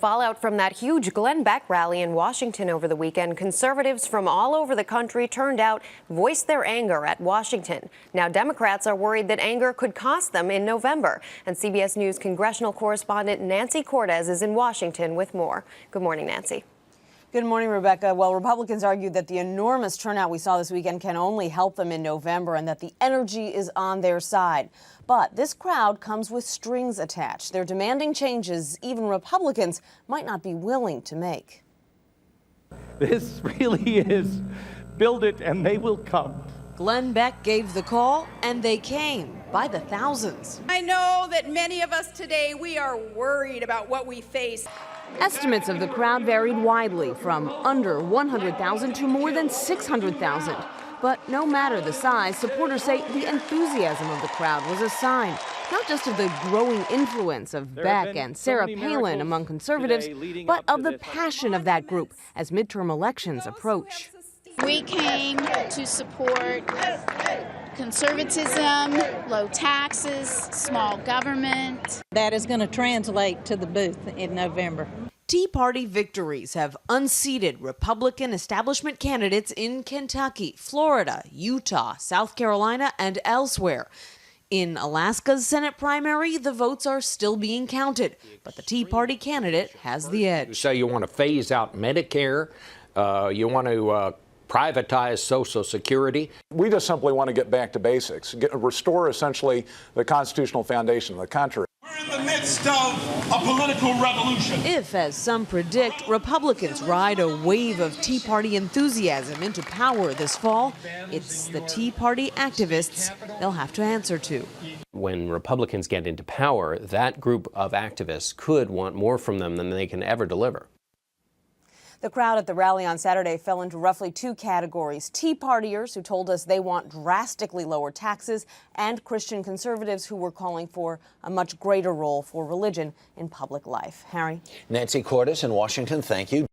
Fallout from that huge Glen Beck rally in Washington over the weekend, conservatives from all over the country turned out, voiced their anger at Washington. Now Democrats are worried that anger could cost them in November. And CBS News congressional correspondent Nancy Cortez is in Washington with more. Good morning, Nancy. Good morning, Rebecca. Well, Republicans argued that the enormous turnout we saw this weekend can only help them in November and that the energy is on their side. But this crowd comes with strings attached. They're demanding changes even Republicans might not be willing to make. This really is build it and they will come. Glen Beck gave the call and they came by the thousands. I know that many of us today, we are worried about what we face. Estimates of the crowd varied widely, from under 100,000 to more than 600,000. But no matter the size, supporters say the enthusiasm of the crowd was a sign, not just of the growing influence of Beck and Sarah Palin among conservatives, but of the passion of that group as midterm elections approach. We came to support conservatism, low taxes, small government. That is going to translate to the booth in November. Tea Party victories have unseated Republican establishment candidates in Kentucky, Florida, Utah, South Carolina, and elsewhere. In Alaska's Senate primary, the votes are still being counted, but the Tea Party candidate has the edge. So you want to phase out Medicare, you want to privatize Social Security. We just simply want to get back to basics, restore essentially the constitutional foundation of the country. We're in the midst of a political revolution. If, as some predict, Republicans ride a wave of Tea Party enthusiasm into power this fall, it's the Tea Party activists they'll have to answer to. When Republicans get into power, that group of activists could want more from them than they can ever deliver. The crowd at the rally on Saturday fell into roughly two categories: Tea Partiers, who told us they want drastically lower taxes, and Christian conservatives who were calling for a much greater role for religion in public life. Harry? Nancy Cortez in Washington, thank you.